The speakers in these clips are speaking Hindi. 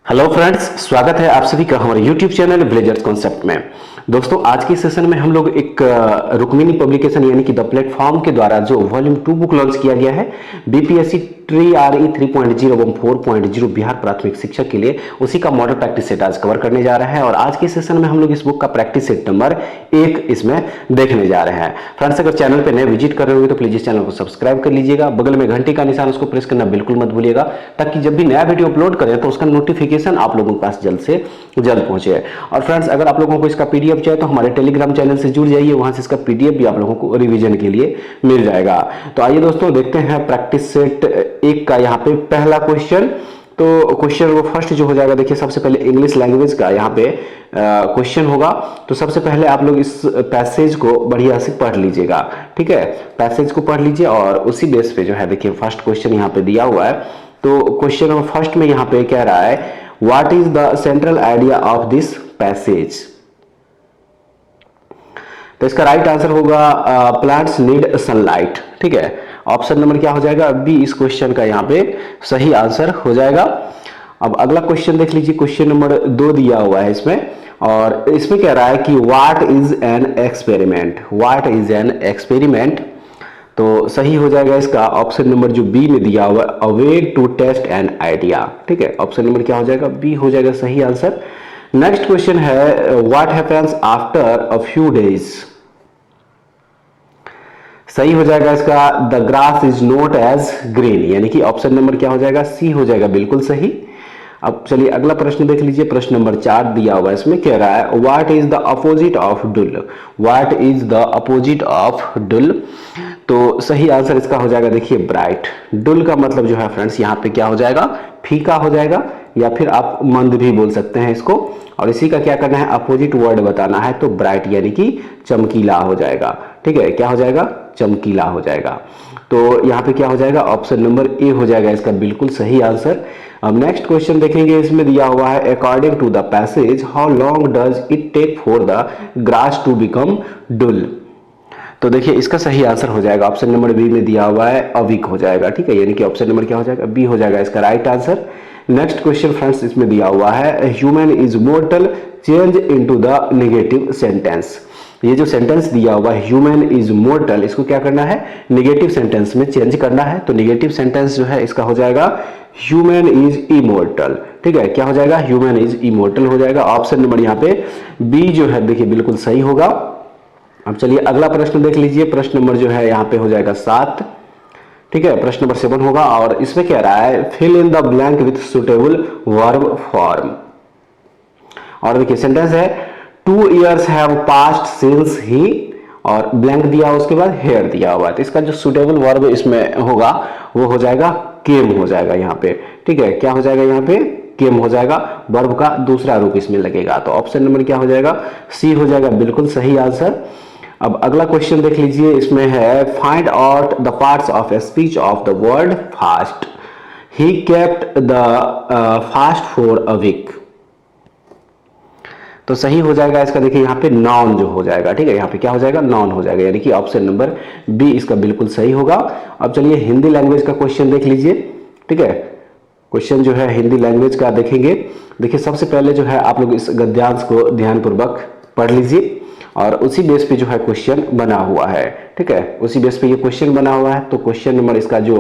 हेलो फ्रेंड्स, स्वागत है आप सभी का हमारे यूट्यूब चैनल विलेजर्स कॉन्सेप्ट में। दोस्तों, आज के सेशन में हम लोग एक रुक्मिणी पब्लिकेशन यानी कि द प्लेटफॉर्म के द्वारा जो वॉल्यूम 2 बुक लॉन्च किया गया है बीपीएससी ट्री आरई 3.0 एवं 4.0 बिहार प्राथमिक शिक्षक के लिए, उसी का मॉडल प्रैक्टिस सेट आज कवर करने जा रहे हैं। और आज के सेशन में हम लोग इस बुक का प्रैक्टिस सेट नंबर 1 इसमें देखने जा रहे हैं। फ्रेंड्स, अगर चैनल पर नए विजिट कर रहे होंगे तो प्लीज इस चैनल को सब्सक्राइब कर लीजिएगा, बगल में घंटी का निशान उसको प्रेस करना बिल्कुल मत भूलिएगा, ताकि जब भी नया वीडियो अपलोड करें तो उसका नोटिफिकेशन आप लोगों के पास जल्द से जल्द पहुंचे। और फ्रेंड्स, अगर आप लोगों को इसका पीडीएफ चाहिए तो हमारे टेलीग्राम चैनल से जुड़ जाइए, वहां से इसका पीडीएफ भी आप लोगों को रिवीजन के लिए मिल जाएगा। तो आइए दोस्तों, देखते हैं प्रैक्टिस सेट 1 का यहाँ पे पहला क्वेश्चन। तो क्वेश्चन वो फर्स्ट जो हो जाएगा, देखिए सबसे पहले इंग्लिश लैंग्वेज का यहाँ पे क्वेश्चन होगा। तो सबसे पहले आप लोग इस पैसेज को बढ़िया से पढ़ लीजिएगा, ठीक है। पैसेज को पढ़ लीजिए और उसी बेस पे जो है, देखिए फर्स्ट क्वेश्चन यहाँ पे दिया हुआ है। तो क्वेश्चन नंबर फर्स्ट में यहाँ पे कह रहा है, what is the central idea of this passage. तो इसका राइट आंसर होगा प्लांट्स नीड सनलाइट, ठीक है। ऑप्शन नंबर क्या हो जाएगा, बी इस क्वेश्चन का यहाँ पे सही आंसर हो जाएगा। अब अगला क्वेश्चन देख लीजिए, क्वेश्चन नंबर 2 दिया हुआ है इसमें, और इसमें कह रहा है कि what is an experiment. What is an experiment, तो सही हो जाएगा इसका ऑप्शन नंबर जो बी में दिया हुआ है, a way to test an idea, ठीक है। ऑप्शन नंबर क्या हो जाएगा, बी हो जाएगा सही आंसर। नेक्स्ट क्वेश्चन है, what happens after a few days. सही हो जाएगा इसका, the grass is not as green, यानी कि ऑप्शन नंबर क्या हो जाएगा, सी हो जाएगा बिल्कुल सही। अब चलिए अगला प्रश्न देख लीजिए, प्रश्न नंबर 4 दिया हुआ है, इसमें कह रहा है, what is the opposite of dull. What is the opposite of dull, तो सही आंसर इसका हो जाएगा, देखिए ब्राइट। डुल का मतलब जो है फ्रेंड्स यहाँ पे क्या हो जाएगा, फीका हो जाएगा, या फिर आप मंद भी बोल सकते हैं इसको। और इसी का क्या करना है, अपोजिट वर्ड बताना है, तो ब्राइट यानी कि चमकीला हो जाएगा, ठीक है। क्या हो जाएगा, चमकीला हो जाएगा। तो यहाँ पे क्या हो जाएगा, ऑप्शन नंबर ए हो जाएगा इसका बिल्कुल सही आंसर। अब नेक्स्ट क्वेश्चन देखेंगे, इसमें दिया हुआ है, according to the passage how long does it take for the grass to become dull. तो देखिए इसका सही आंसर हो जाएगा, ऑप्शन नंबर बी में दिया हुआ है, अ वीक हो जाएगा, ठीक है। यानी कि ऑप्शन नंबर क्या हो जाएगा, बी हो जाएगा इसका right answer. Next question friends इसमें दिया हुआ है, human is mortar change into the negative sentence. ये जो सेंटेंस दिया हुआ है, ह्यूमन इज मोर्टल, इसको क्या करना है, नेगेटिव सेंटेंस में चेंज करना है। तो नेगेटिव सेंटेंस जो है इसका हो जाएगा, ह्यूमन इज इमोर्टल, ठीक है। क्या हो जाएगा, ह्यूमन इज इमोर्टल हो जाएगा। ऑप्शन नंबर यहाँ पे बी जो है, देखिए बिल्कुल सही होगा। अब चलिए अगला प्रश्न देख लीजिए, प्रश्न नंबर जो है यहाँ पे हो जाएगा 7, ठीक है। प्रश्न नंबर 7 होगा, और इसमें कह रहा है, fill in the blank with suitable verb form. और देखिए सेंटेंस है, 2 years have passed since he, और ब्लैंक दिया उसके बाद हेयर दिया हुआ है। तो इसका जो सुटेबल वर्ब इसमें होगा वो हो जाएगा केम हो जाएगा यहाँ पे, ठीक है। क्या हो जाएगा यहाँ पे, केम हो जाएगा, वर्ब का दूसरा रूप इसमें लगेगा। तो ऑप्शन नंबर क्या हो जाएगा, सी हो जाएगा बिल्कुल सही आंसर। अब अगला क्वेश्चन देख लीजिए, इसमें है, find out the parts of a speech of the word fast. He kept the fast for a week. तो सही हो जाएगा इसका, देखिए यहाँ पे नाउन जो हो जाएगा, ठीक है। यहाँ पे क्या हो जाएगा, नाउन हो जाएगा, यानी कि ऑप्शन नंबर बी इसका बिल्कुल सही होगा। अब चलिए हिंदी लैंग्वेज का क्वेश्चन देख लीजिए, ठीक है। क्वेश्चन जो है हिंदी लैंग्वेज का देखेंगे, देखिए सबसे पहले जो है आप लोग इस गद्यांश को ध्यानपूर्वक पढ़ लीजिए, और उसी बेस पे जो है क्वेश्चन बना हुआ है, ठीक है। उसी बेस पे ये क्वेश्चन बना हुआ है। तो क्वेश्चन नंबर इसका जो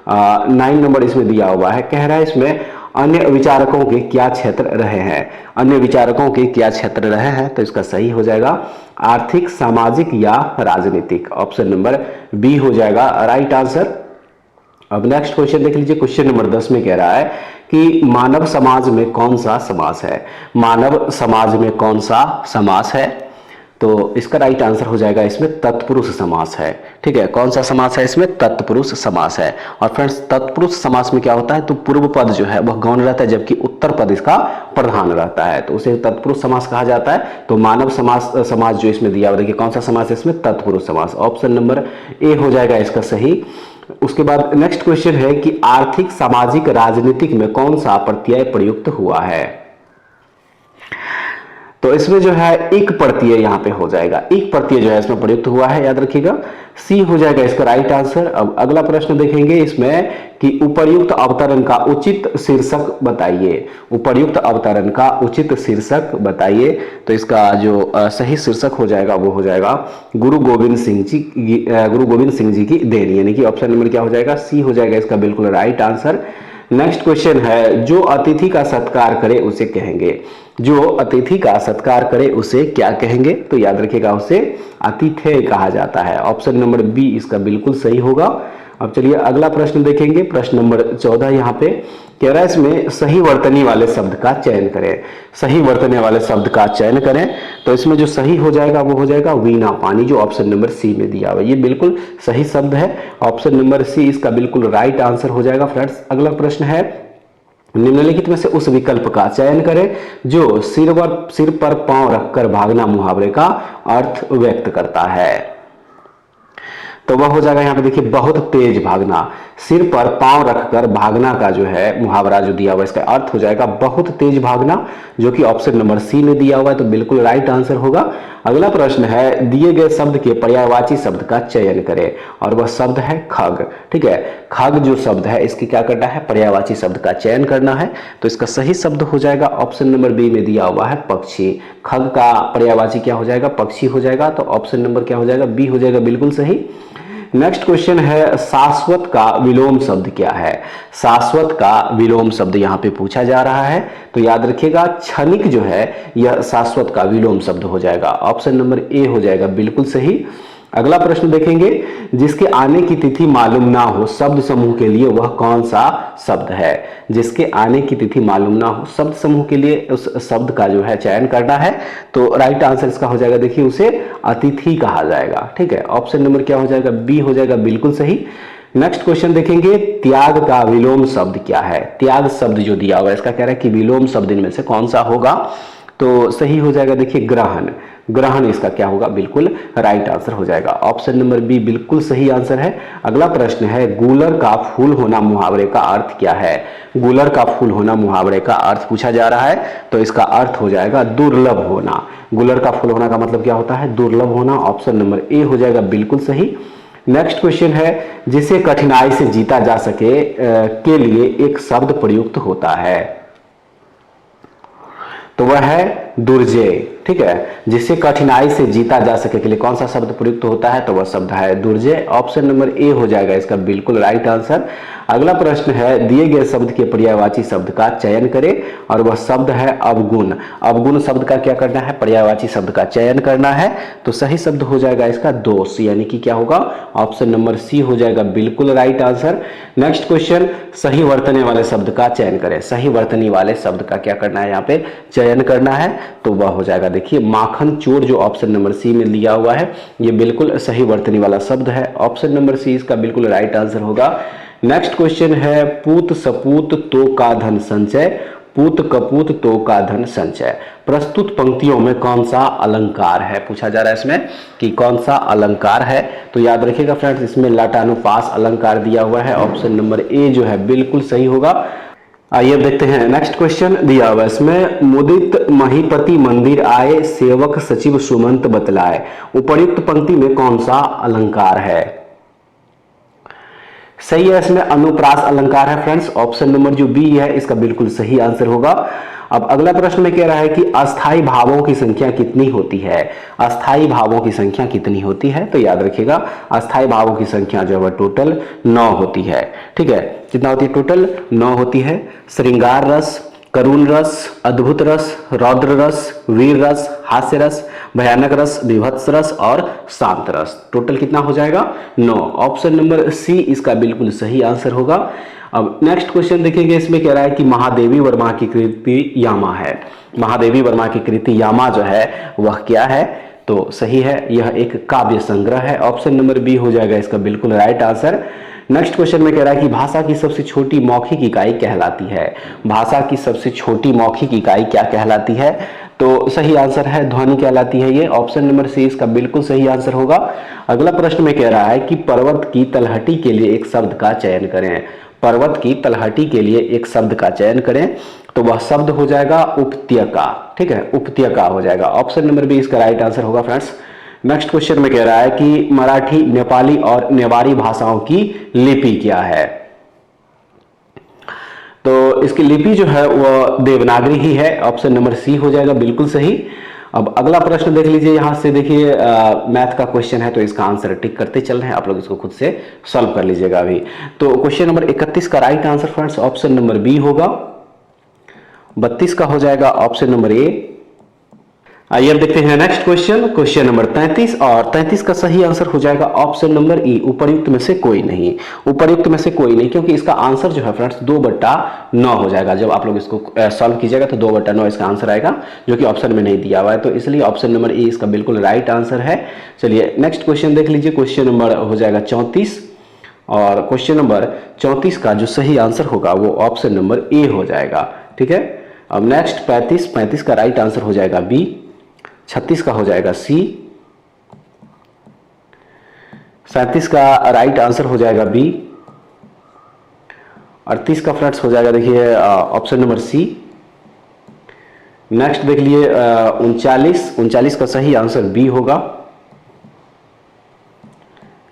9 नंबर इसमें दिया हुआ है, कह रहा है इसमें, अन्य विचारकों के क्या क्षेत्र रहे हैं। अन्य विचारकों के क्या क्षेत्र रहे हैं, तो इसका सही हो जाएगा आर्थिक, सामाजिक या राजनीतिक। ऑप्शन नंबर बी हो जाएगा राइट आंसर। अब नेक्स्ट क्वेश्चन देख लीजिए, क्वेश्चन नंबर 10 में कह रहा है कि मानव समाज में कौन सा समास है। मानव समाज में कौन सा समास है, तो इसका राइट आंसर हो जाएगा इसमें तत्पुरुष समास है, ठीक है। कौन सा समास है इसमें, तत्पुरुष समास है। और फ्रेंड्स तत्पुरुष समास में क्या होता है, तो पूर्व पद जो है वह गौण रहता है, जबकि उत्तर पद इसका प्रधान रहता है, तो उसे तत्पुरुष समास कहा जाता है। तो मानव समाज जो इसमें दिया हुआ, देखिए कौन सा समास है इसमें, तत्पुरुष समास। ऑप्शन नंबर ए हो जाएगा इसका सही। उसके बाद नेक्स्ट क्वेश्चन है कि आर्थिक, सामाजिक, राजनीतिक में कौन सा प्रत्यय प्रयुक्त हुआ है। तो इसमें जो है एक प्रत्यय यहाँ पे हो जाएगा, एक प्रत्यय जो है इसमें प्रयुक्त हुआ है, याद रखिएगा। सी हो जाएगा इसका राइट आंसर। अब अगला प्रश्न देखेंगे इसमें कि उपर्युक्त अवतरण का उचित शीर्षक बताइए। उपर्युक्त अवतरण का उचित शीर्षक बताइए। तो इसका जो सही शीर्षक हो जाएगा वो हो जाएगा गुरु गोविंद सिंह जी की देन, यानी कि ऑप्शन नंबर क्या हो जाएगा, सी हो जाएगा इसका बिल्कुल राइट आंसर। नेक्स्ट क्वेश्चन है, जो अतिथि का सत्कार करे उसे कहेंगे। जो अतिथि का सत्कार करे उसे क्या कहेंगे, तो याद रखिएगा उसे अतिथेय कहा जाता है। ऑप्शन नंबर बी इसका बिल्कुल सही होगा। अब चलिए अगला प्रश्न देखेंगे, प्रश्न नंबर 14 यहाँ पे कह रहा है इसमें सही वर्तनी वाले शब्द का चयन करें। सही वर्तनी वाले शब्द का चयन करें, तो इसमें जो सही हो जाएगा वो हो जाएगा वीणा पानी, जो ऑप्शन नंबर सी में दिया हुआ है। ये बिल्कुल सही शब्द है, ऑप्शन नंबर सी इसका बिल्कुल राइट आंसर हो जाएगा। फ्रेंड्स अगला प्रश्न है, निम्नलिखित में से उस विकल्प का चयन करें जो सिर पर पांव रखकर भागना मुहावरे का अर्थ व्यक्त करता है। तो वह हो जाएगा यहाँ पे देखिए बहुत तेज भागना। सिर पर पांव रखकर भागना का जो है मुहावरा जो दिया हुआ है इसका अर्थ हो जाएगा बहुत तेज भागना, जो कि ऑप्शन नंबर सी में दिया हुआ है, तो बिल्कुल राइट आंसर होगा। अगला प्रश्न है, दिए गए शब्द के पर्यायवाची शब्द का चयन करें, और वह शब्द है खग। ठीक है, खग जो शब्द है इसकी क्या करना है, पर्यायवाची शब्द का चयन करना है। तो इसका सही शब्द हो जाएगा ऑप्शन नंबर बी में दिया हुआ है पक्षी। खग का पर्यायवाची क्या हो जाएगा, पक्षी हो जाएगा। तो ऑप्शन नंबर क्या हो जाएगा, बी हो जाएगा बिल्कुल सही। नेक्स्ट क्वेश्चन है, शाश्वत का विलोम शब्द क्या है। शाश्वत का विलोम शब्द यहाँ पे पूछा जा रहा है, तो याद रखिएगा क्षणिक जो है यह शाश्वत का विलोम शब्द हो जाएगा। ऑप्शन नंबर ए हो जाएगा बिल्कुल सही। अगला प्रश्न देखेंगे, जिसके आने की तिथि मालूम ना हो शब्द समूह के लिए वह कौन सा शब्द है। जिसके आने की तिथि मालूम ना हो शब्द समूह के लिए उस शब्द का जो है चयन करना है। तो राइट आंसर इसका हो जाएगा देखिए उसे अतिथि कहा जाएगा। ठीक है, ऑप्शन नंबर क्या हो जाएगा, बी हो जाएगा बिल्कुल सही। नेक्स्ट क्वेश्चन देखेंगे, त्याग का विलोम शब्द क्या है। त्याग शब्द जो दिया हुआ है इसका कह रहा है कि विलोम शब्द इनमें से कौन सा होगा, तो सही हो जाएगा देखिए ग्रहण। ग्रहण इसका क्या होगा, बिल्कुल राइट आंसर हो जाएगा। ऑप्शन नंबर बी बिल्कुल सही आंसर है। अगला प्रश्न है, गूलर का फूल होना मुहावरे का अर्थ क्या है। गूलर का फूल होना मुहावरे का अर्थ पूछा जा रहा है, तो इसका अर्थ हो जाएगा दुर्लभ होना। गूलर का फूल होना का मतलब क्या होता है, दुर्लभ होना। ऑप्शन नंबर ए हो जाएगा बिल्कुल सही। नेक्स्ट क्वेश्चन है, जिसे कठिनाई से जीता जा सके के लिए एक शब्द प्रयुक्त होता है, तो वह है दुर्जय। ठीक है, जिसे कठिनाई से जीता जा सके के लिए कौन सा शब्द प्रयुक्त होता है, तो वह शब्द है दुर्जय। ऑप्शन नंबर ए हो जाएगा इसका बिल्कुल राइट आंसर। अगला प्रश्न है, दिए गए शब्द के पर्यायवाची शब्द का चयन करें, और वह शब्द है अवगुण। अवगुण शब्द का क्या करना है, पर्यायवाची शब्द का चयन करना है। तो सही शब्द हो जाएगा इसका दोष, यानी कि क्या होगा, ऑप्शन नंबर सी हो जाएगा बिल्कुल राइट आंसर। नेक्स्ट क्वेश्चन, सही वर्तने वाले शब्द का चयन करें। सही वर्तनी वाले शब्द का क्या करना है, यहाँ पे चयन करना है। तो वह हो जाएगा देखिए माखन चोर, जो ऑप्शन नंबर सी में लिया हुआ है, ये बिल्कुल सही वर्तनी वाला शब्द है। ऑप्शन नंबर सी इसका बिल्कुल राइट आंसर होगा। नेक्स्ट क्वेश्चन है, पूत सपूत तो का धन संचय, पूत कपूत तो का धन संचय। प्रस्तुत पंक्तियों में कौन सा अलंकार है, पूछा जा रहा है इसमें कि कौन सा अलंकार है। तो याद रखिएगा फ्रेंड्स, इसमें लटानुपास अलंकार दिया हुआ है। ऑप्शन नंबर ए जो है बिल्कुल सही होगा। आइए देखते हैं नेक्स्ट क्वेश्चन दिया हुआ है इसमें, मुदित महीपति मंदिर आए सेवक सचिव सुमंत बतलाए। उपर्युक्त पंक्ति में कौन सा अलंकार है। सही है, इसमें अनुप्रास अलंकार है फ्रेंड्स। ऑप्शन नंबर जो बी है इसका बिल्कुल सही आंसर होगा। अब अगला प्रश्न में कह रहा है कि अस्थाई भावों की संख्या कितनी होती है। अस्थाई भावों की संख्या कितनी होती है, तो याद रखिएगा अस्थाई भावों की संख्या जो है टोटल 9 होती है। ठीक है, कितना होती है, टोटल 9 होती है। श्रृंगार रस, करुण रस, अद्भुत रस, रौद्र रस, वीर रस, हास्य रस, भयानक रस, विभत्स रस और शांत रस। टोटल कितना हो जाएगा, 9। ऑप्शन नंबर सी इसका बिल्कुल सही आंसर होगा। अब नेक्स्ट क्वेश्चन देखेंगे, इसमें कह रहा है कि महादेवी वर्मा की कृति यामा है। महादेवी वर्मा की कृति यामा जो है वह क्या है, तो सही है, यह एक काव्य संग्रह है। ऑप्शन नंबर बी हो जाएगा इसका बिल्कुल राइट आंसर। नेक्स्ट क्वेश्चन में कह रहा है कि भाषा की सबसे छोटी मौखिक इकाई कहलाती है। भाषा की सबसे छोटी मौखिक इकाई क्या कहलाती है, तो सही आंसर है ध्वनि कहलाती है ये। ऑप्शन नंबर सी इसका बिल्कुल सही आंसर होगा। अगला प्रश्न में कह रहा है कि पर्वत की तलहटी के लिए एक शब्द का चयन करें। पर्वत की तलहटी के लिए एक शब्द का चयन करें, तो वह शब्द हो जाएगा उपत्यका। ठीक है, उपत्यका हो जाएगा। ऑप्शन नंबर बी इसका राइट आंसर होगा फ्रेंड्स। नेक्स्ट क्वेश्चन में कह रहा है कि मराठी, नेपाली और नेवारी भाषाओं की लिपि क्या है। तो इसकी लिपि जो है वो देवनागरी ही है, ऑप्शन नंबर सी हो जाएगा बिल्कुल सही। अब अगला प्रश्न देख लीजिए, यहां से देखिए मैथ का क्वेश्चन है, तो इसका आंसर टिक करते चल रहे हैं, आप लोग इसको खुद से सॉल्व कर लीजिएगा अभी। तो क्वेश्चन नंबर 31 का right answer friends option number B होगा। 32 का हो जाएगा ऑप्शन नंबर ए। आइए अब देखते हैं नेक्स्ट क्वेश्चन, क्वेश्चन नंबर 33, और 33 का सही आंसर हो जाएगा ऑप्शन नंबर ई, उपर्युक्त में से कोई नहीं। उपर्युक्त में से कोई नहीं, क्योंकि इसका आंसर जो है फ्रेंड्स 2/9 हो जाएगा। जब आप लोग इसको सॉल्व कीजिएगा तो 2/9 इसका आंसर आएगा, जो कि ऑप्शन में नहीं दिया हुआ है, तो इसलिए ऑप्शन नंबर ई इसका बिल्कुल राइट आंसर है। चलिए नेक्स्ट क्वेश्चन देख लीजिए, क्वेश्चन नंबर हो जाएगा 34, और क्वेश्चन नंबर 34 का जो सही आंसर होगा वो ऑप्शन नंबर ए हो जाएगा। ठीक है, अब नेक्स्ट 35 का राइट आंसर हो जाएगा बी। 36 का हो जाएगा सी। 37 का राइट आंसर हो जाएगा बी। 38 का फ्रेंड्स हो जाएगा देखिए ऑप्शन नंबर सी। नेक्स्ट देख लिए 39 का सही आंसर बी होगा।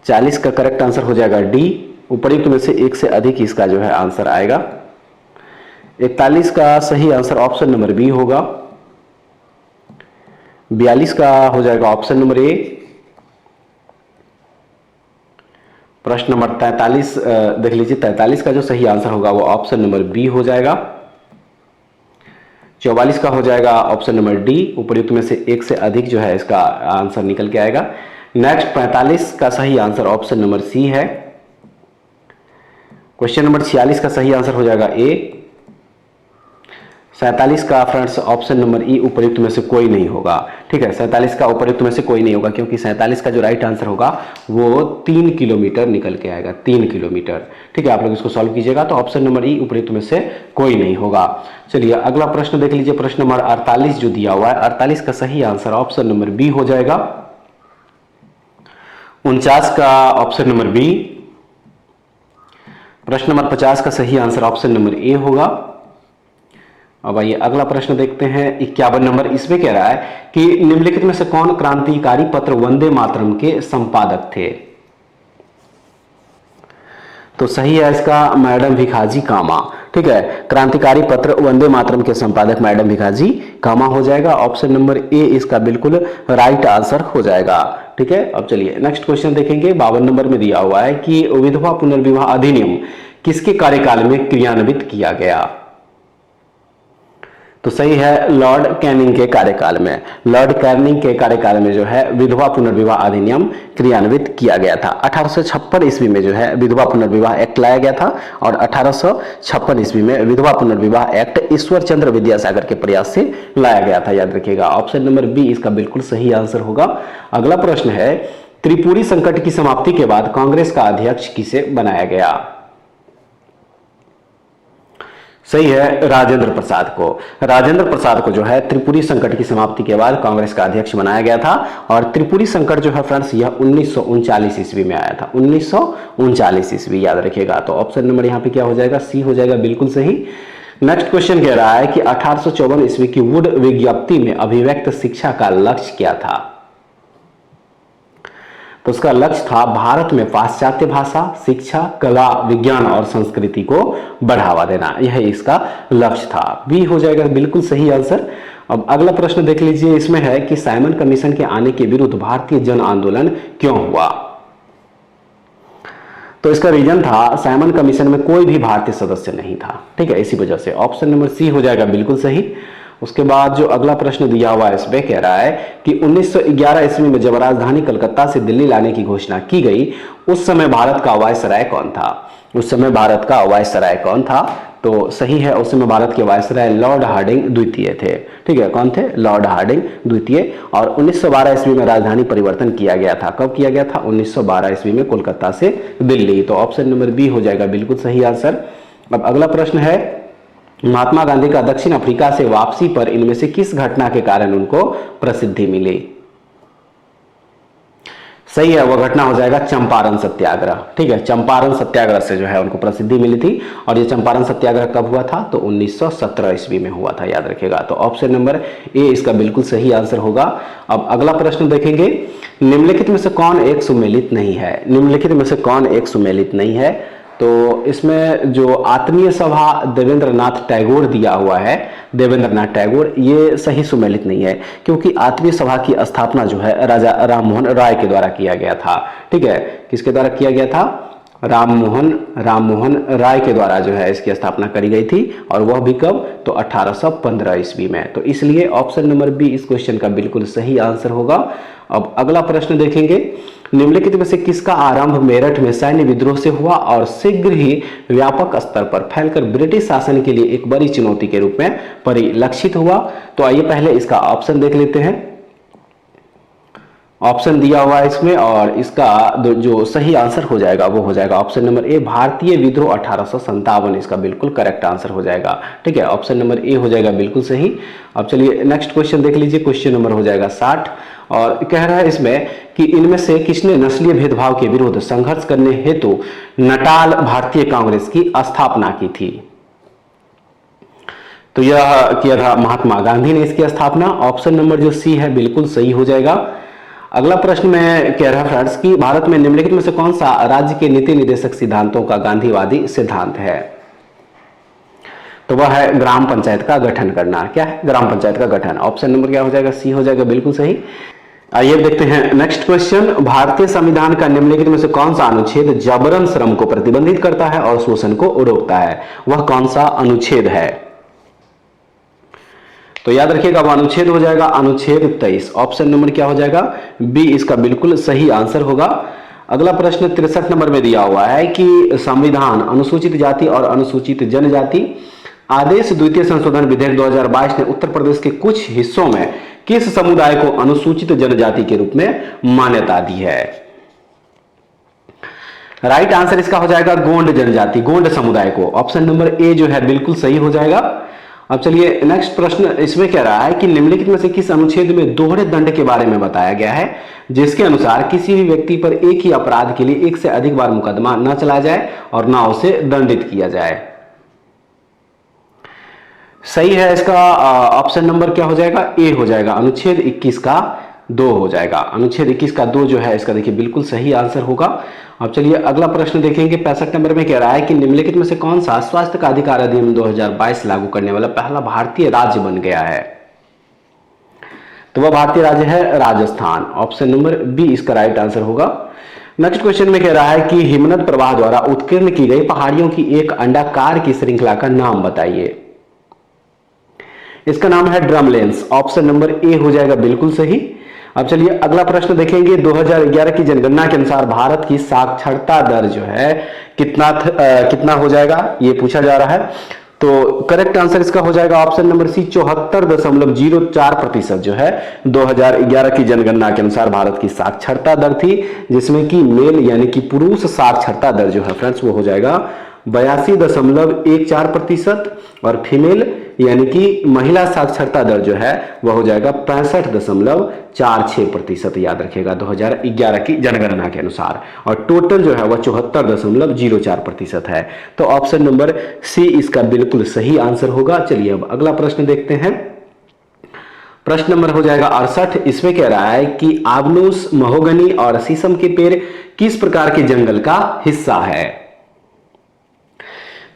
40 का करेक्ट आंसर हो जाएगा डी, उपर्युक्त में से एक से अधिक इसका जो है आंसर आएगा। 41 का सही आंसर ऑप्शन नंबर बी होगा। 42 का हो जाएगा ऑप्शन नंबर ए। प्रश्न नंबर 43 देख लीजिए, 43 का जो सही आंसर होगा वो ऑप्शन नंबर बी हो जाएगा। 44 का हो जाएगा ऑप्शन नंबर डी, उपर्युक्त में से एक से अधिक जो है इसका आंसर निकल के आएगा। नेक्स्ट 45 का सही आंसर ऑप्शन नंबर सी है। क्वेश्चन नंबर 46 का सही आंसर हो जाएगा ए। 47 का फ्रेंड्स ऑप्शन नंबर ई, उपर्युक्त में से कोई नहीं होगा। ठीक है, 47 का उपर्युक्त में से कोई नहीं होगा, क्योंकि 47 का जो राइट आंसर होगा वो 3 किलोमीटर निकल के आएगा, 3 किलोमीटर। ठीक है, आप लोग इसको सॉल्व कीजिएगा तो ऑप्शन नंबर ई, उपर्युक्त में से कोई नहीं होगा। चलिए अगला प्रश्न देख लीजिए, प्रश्न नंबर 48 जो दिया हुआ है, 48 का सही आंसर ऑप्शन नंबर बी हो जाएगा। 49 का ऑप्शन नंबर बी। प्रश्न नंबर 50 का सही आंसर ऑप्शन नंबर ए होगा। अब आइए अगला प्रश्न देखते हैं, 51 नंबर। इसमें कह रहा है कि निम्नलिखित में से कौन क्रांतिकारी पत्र वंदे मातरम के संपादक थे। तो सही है इसका मैडम भिखाजी कामा। ठीक है, क्रांतिकारी पत्र वंदे मातरम के संपादक मैडम भिखाजी कामा हो जाएगा। ऑप्शन नंबर ए इसका बिल्कुल राइट आंसर हो जाएगा। ठीक है, अब चलिए नेक्स्ट क्वेश्चन देखेंगे। 52 नंबर में दिया हुआ है कि विधवा पुनर्विवाह अधिनियम किसके कार्यकाल में क्रियान्वित किया गया। तो सही है लॉर्ड कैनिंग के कार्यकाल में। लॉर्ड कैनिंग के कार्यकाल में जो है विधवा पुनर्विवाह अधिनियम क्रियान्वित किया गया था। 1856 ईस्वी में जो है विधवा पुनर्विवाह एक्ट लाया गया था, और 1856 ईस्वी में विधवा पुनर्विवाह एक्ट ईश्वर चंद्र विद्यासागर के प्रयास से लाया गया था, याद रखिएगा। ऑप्शन नंबर बी इसका बिल्कुल सही आंसर होगा। अगला प्रश्न है, त्रिपुरी संकट की समाप्ति के बाद कांग्रेस का अध्यक्ष किसे बनाया गया। सही है राजेंद्र प्रसाद को। राजेंद्र प्रसाद को जो है त्रिपुरी संकट की समाप्ति के बाद कांग्रेस का अध्यक्ष बनाया गया था, और त्रिपुरी संकट जो है फ्रेंड्स यह 1939 ईस्वी में आया था। 1939 ईस्वी, याद रखिएगा। तो ऑप्शन नंबर यहाँ पे क्या हो जाएगा, सी हो जाएगा बिल्कुल सही। नेक्स्ट क्वेश्चन कह रहा है कि 1854 ईस्वी की वुड विज्ञप्ति में अभिव्यक्त शिक्षा का लक्ष्य क्या था। तो उसका लक्ष्य था भारत में पाश्चात्य भाषा, शिक्षा, कला, विज्ञान और संस्कृति को बढ़ावा देना, यह इसका लक्ष्य था। बी हो जाएगा बिल्कुल सही आंसर। अब अगला प्रश्न देख लीजिए, इसमें है कि साइमन कमीशन के आने के विरुद्ध भारतीय जन आंदोलन क्यों हुआ। तो इसका रीजन था साइमन कमीशन में कोई भी भारतीय सदस्य नहीं था। ठीक है, इसी वजह से ऑप्शन नंबर सी हो जाएगा बिल्कुल सही। उसके बाद जो अगला प्रश्न दिया हुआ है इसमें कह रहा है कि 1911 ईस्वी में जब राजधानी कलकत्ता से दिल्ली लाने की घोषणा की गई, उस समय भारत का वायसराय कौन था। उस समय भारत का वायसराय कौन था। तो सही है, उस समय भारत के वायसराय लॉर्ड हार्डिंग द्वितीय थे। ठीक है, कौन थे, लॉर्ड हार्डिंग द्वितीय। और 1912 ईस्वी में राजधानी परिवर्तन किया गया था। कब किया गया था, 1912 ईस्वी में, कोलकाता से दिल्ली। तो ऑप्शन नंबर बी हो जाएगा बिल्कुल सही आंसर। अब अगला प्रश्न है, महात्मा गांधी का दक्षिण अफ्रीका से वापसी पर इनमें से किस घटना के कारण उनको प्रसिद्धि मिली। सही है, वह घटना हो जाएगा चंपारण सत्याग्रह। ठीक है, चंपारण सत्याग्रह से जो है उनको प्रसिद्धि मिली थी। और ये चंपारण सत्याग्रह कब हुआ था? तो 1917 ईस्वी में हुआ था, याद रखिएगा। तो ऑप्शन नंबर ए इसका बिल्कुल सही आंसर होगा। अब अगला प्रश्न देखेंगे, निम्नलिखित में से कौन एक सुमेलित नहीं है? निम्नलिखित में से कौन एक सुमेलित नहीं है? तो इसमें जो आत्मीय सभा देवेंद्रनाथ टैगोर दिया हुआ है, देवेंद्रनाथ टैगोर, ये सही सुमेलित नहीं है, क्योंकि आत्मीय सभा की स्थापना जो है राजा राम मोहन राय के द्वारा किया गया था। ठीक है, किसके द्वारा किया गया था? राम मोहन राय के द्वारा जो है इसकी स्थापना करी गई थी। और वह भी कब? तो 1815 ईस्वी में। तो इसलिए ऑप्शन नंबर बी इस क्वेश्चन का बिल्कुल सही आंसर होगा। अब अगला प्रश्न देखेंगे, निम्नलिखित में से किसका आरंभ मेरठ में सैन्य विद्रोह से हुआ और शीघ्र ही व्यापक स्तर पर फैलकर ब्रिटिश शासन के लिए एक बड़ी चुनौती के रूप में परिलक्षित हुआ? तो आइए पहले इसका ऑप्शन देख लेते हैं। ऑप्शन दिया हुआ है इसमें, और इसका जो सही आंसर हो जाएगा वो हो जाएगा ऑप्शन नंबर ए, भारतीय विद्रोह 1857 इसका बिल्कुल करेक्ट आंसर हो जाएगा। ठीक है, ऑप्शन नंबर ए हो जाएगा बिल्कुल सही। अब चलिए नेक्स्ट क्वेश्चन देख लीजिए, क्वेश्चन नंबर हो जाएगा 60, और कह रहा है इसमें कि इनमें से किसने नस्लीय भेदभाव के विरुद्ध संघर्ष करने हेतु नटाल भारतीय कांग्रेस की स्थापना की थी? तो यह किया था महात्मा गांधी ने इसकी स्थापना। ऑप्शन नंबर जो सी है बिल्कुल सही हो जाएगा। अगला प्रश्न में कह रहा है फ्रेंड्स कि भारत में निम्नलिखित में से कौन सा राज्य के नीति निर्देशक सिद्धांतों का गांधीवादी सिद्धांत है? तो वह है ग्राम पंचायत का गठन करना। क्या है? ग्राम पंचायत का गठन। ऑप्शन नंबर क्या हो जाएगा? सी हो जाएगा बिल्कुल सही। आइए देखते हैं नेक्स्ट क्वेश्चन, भारतीय संविधान का निम्नलिखित में से कौन सा अनुच्छेद जबरन श्रम को प्रतिबंधित करता है और शोषण को रोकता है? वह कौन सा अनुच्छेद है? तो याद रखिएगा वह अनुच्छेद हो जाएगा अनुच्छेद 23। ऑप्शन नंबर क्या हो जाएगा? बी इसका बिल्कुल सही आंसर होगा। अगला प्रश्न 63 नंबर में दिया हुआ है कि संविधान अनुसूचित जाति और अनुसूचित जनजाति आदेश द्वितीय संशोधन विधेयक 2022 ने उत्तर प्रदेश के कुछ हिस्सों में किस समुदाय को अनुसूचित जनजाति के रूप में मान्यता दी है? राइट आंसर इसका हो जाएगा गोंड जनजाति, गोंड समुदाय को। ऑप्शन नंबर ए जो है बिल्कुल सही हो जाएगा। अब चलिए नेक्स्ट प्रश्न इसमें कह रहा है कि निम्नलिखित में से किस अनुच्छेद में दोहरे दंड के बारे में बताया गया है, जिसके अनुसार किसी भी व्यक्ति पर एक ही अपराध के लिए एक से अधिक बार मुकदमा न चलाया जाए और न उसे दंडित किया जाए? सही है, इसका ऑप्शन नंबर क्या हो जाएगा? ए हो जाएगा, अनुच्छेद 21 का 2 हो जाएगा। अनुच्छेद 21 का 2 जो है इसका देखिए बिल्कुल सही आंसर होगा। अब चलिए अगला प्रश्न देखेंगे, 65 नंबर में कह रहा है कि निम्नलिखित में से कौन सा स्वास्थ्य का अधिकार अधिनियम 2022 लागू करने वाला पहला भारतीय राज्य बन गया है? तो वह भारतीय राज्य है राजस्थान। ऑप्शन नंबर बी इसका राइट आंसर होगा। नेक्स्ट क्वेश्चन में कह रहा है कि हिमनद प्रवाह द्वारा उत्कीर्ण की गई पहाड़ियों की एक अंडाकार की श्रृंखला का नाम बताइए। इसका नाम है ड्रमलेंस। ऑप्शन नंबर ए हो जाएगा बिल्कुल सही। अब चलिए अगला प्रश्न देखेंगे, 2011 की जनगणना के अनुसार भारत की साक्षरता दर जो है कितना हो जाएगा, ये पूछा जा रहा है। तो करेक्ट आंसर इसका हो जाएगा ऑप्शन नंबर सी, 74.04% जो है 2011 की जनगणना के अनुसार भारत की साक्षरता दर थी, जिसमें कि मेल यानी कि पुरुष साक्षरता दर जो है फ्रेंड्स वो हो जाएगा 82.14% और फीमेल यानी कि महिला साक्षरता दर जो है वह हो जाएगा 65.46%। याद रखिएगा 2011 की जनगणना के अनुसार, और टोटल जो है वह 74.04% है। तो ऑप्शन नंबर सी इसका बिल्कुल सही आंसर होगा। चलिए अब अगला प्रश्न देखते हैं, प्रश्न नंबर हो जाएगा 68। इसमें कह रहा है कि आबनूस, महोगनी और शीशम के पेड़ किस प्रकार के जंगल का हिस्सा है?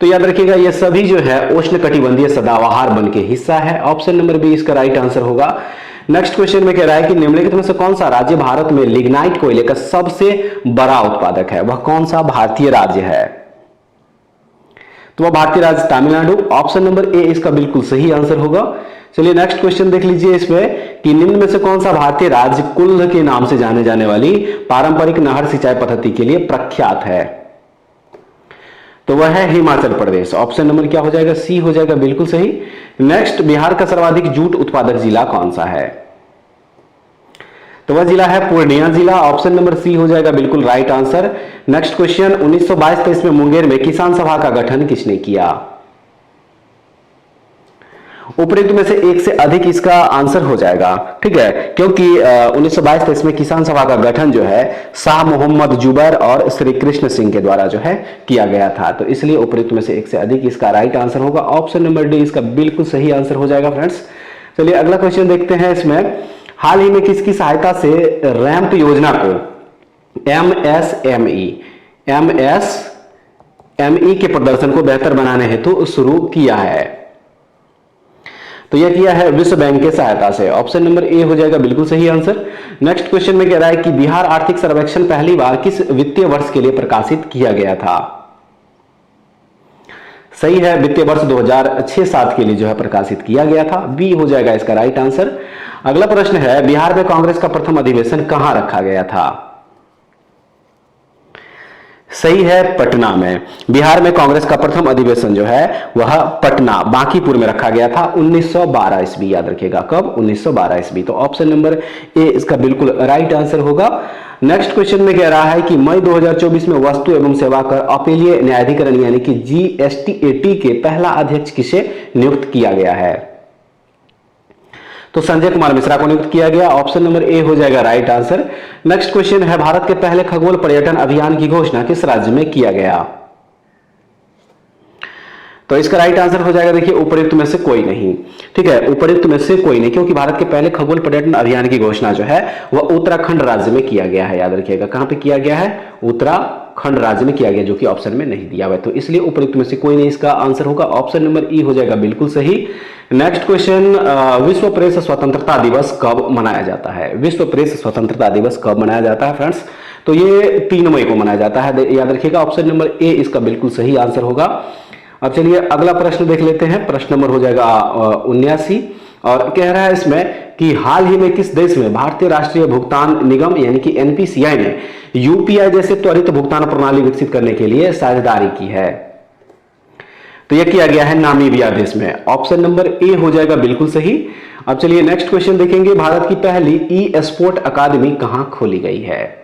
तो याद रखिएगा ये सभी जो है उष्णकटिबंधीय सदाबहार वन के हिस्सा है। ऑप्शन नंबर बी इसका राइट आंसर होगा। नेक्स्ट क्वेश्चन में कह रहा है कि निम्नलिखित में से कौन सा राज्य भारत में लिग्नाइट कोयले का सबसे बड़ा उत्पादक है? वह कौन सा भारतीय राज्य है? तो वह भारतीय राज्य तमिलनाडु। ऑप्शन नंबर ए इसका बिल्कुल सही आंसर होगा। चलिए नेक्स्ट क्वेश्चन देख लीजिए इसमें कि निम्न में से कौन सा भारतीय राज्य कुल्ल के नाम से जाने जाने वाली पारंपरिक नहर सिंचाई पद्धति के लिए प्रख्यात है? तो वह है हिमाचल प्रदेश। ऑप्शन नंबर क्या हो जाएगा? सी हो जाएगा बिल्कुल सही। नेक्स्ट, बिहार का सर्वाधिक जूट उत्पादक जिला कौन सा है? तो वह जिला है पूर्णिया जिला। ऑप्शन नंबर सी हो जाएगा बिल्कुल राइट आंसर। नेक्स्ट क्वेश्चन, 1922-23 में मुंगेर में किसान सभा का गठन किसने किया? उपयुक्त में से एक से अधिक इसका आंसर हो जाएगा, ठीक है, क्योंकि 1922-23 में किसान सभा का गठन जो है शाह मोहम्मद जुबैर और श्री कृष्ण सिंह के द्वारा जो है किया गया था, तो इसलिए उपयुक्त में से एक से अधिक इसका राइट आंसर होगा। ऑप्शन नंबर डी इसका बिल्कुल सही आंसर हो जाएगा फ्रेंड्स। चलिए अगला क्वेश्चन देखते हैं। इसमें हाल ही में किसकी सहायता से रैंप योजना को एमएसएमई के प्रदर्शन को बेहतर बनाने हेतु शुरू किया है? तो यह किया है विश्व बैंक के सहायता से। ऑप्शन नंबर ए हो जाएगा बिल्कुल सही आंसर। नेक्स्ट क्वेश्चन में कह रहा है कि बिहार आर्थिक सर्वेक्षण पहली बार किस वित्तीय वर्ष के लिए प्रकाशित किया गया था? सही है, वित्तीय वर्ष 2006-07 के लिए जो है प्रकाशित किया गया था। बी हो जाएगा इसका राइट आंसर। अगला प्रश्न है, बिहार में कांग्रेस का प्रथम अधिवेशन कहां रखा गया था? सही है, पटना में। बिहार में कांग्रेस का प्रथम अधिवेशन जो है वह पटना बांकीपुर में रखा गया था 1912 ईस्वी, याद रखिएगा कब, 1912 ईस्वी। तो ऑप्शन नंबर ए इसका बिल्कुल राइट आंसर होगा। नेक्स्ट क्वेश्चन में कह रहा है कि मई 2024 में वस्तु एवं सेवा कर अपीलीय न्यायाधिकरण यानी कि जीएसटीएटी के पहला अध्यक्ष किसे नियुक्त किया गया है? तो संजय कुमार मिश्रा को नियुक्त किया गया। ऑप्शन नंबर ए हो जाएगा राइट आंसर। नेक्स्ट क्वेश्चन है, भारत के पहले खगोल पर्यटन अभियान की घोषणा किस राज्य में किया गया? तो इसका राइट आंसर हो जाएगा, देखिए उपयुक्त में से कोई नहीं, ठीक है, उपयुक्त में से कोई नहीं, क्योंकि भारत के पहले खगोल पर्यटन अभियान की घोषणा जो है वह उत्तराखंड राज्य में किया गया है। याद रखिएगा कहां पे किया गया है? उत्तराखंड राज्य में किया गया, जो कि ऑप्शन में नहीं दिया हुआ है, तो इसलिए उपयुक्त में से कोई नहीं इसका आंसर होगा। ऑप्शन नंबर ई हो जाएगा बिल्कुल सही। नेक्स्ट क्वेश्चन, विश्व प्रेस स्वतंत्रता दिवस कब मनाया जाता है? विश्व प्रेस स्वतंत्रता दिवस कब मनाया जाता है फ्रेंड्स? तो ये 3 मई को मनाया जाता है, याद रखिएगा। ऑप्शन नंबर ए इसका बिल्कुल सही आंसर होगा। अब चलिए अगला प्रश्न देख लेते हैं। प्रश्न नंबर हो जाएगा 79 और कह रहा है इसमें कि हाल ही में किस देश में भारतीय राष्ट्रीय भुगतान निगम यानी कि एनपीसीआई ने यूपीआई जैसे त्वरित भुगतान प्रणाली विकसित करने के लिए साझेदारी की है? तो यह किया गया है नामीबिया देश में। ऑप्शन नंबर ए हो जाएगा बिल्कुल सही। अब चलिए नेक्स्ट क्वेश्चन देखेंगे, भारत की पहली ई स्पोर्ट अकादमी कहां खोली गई है?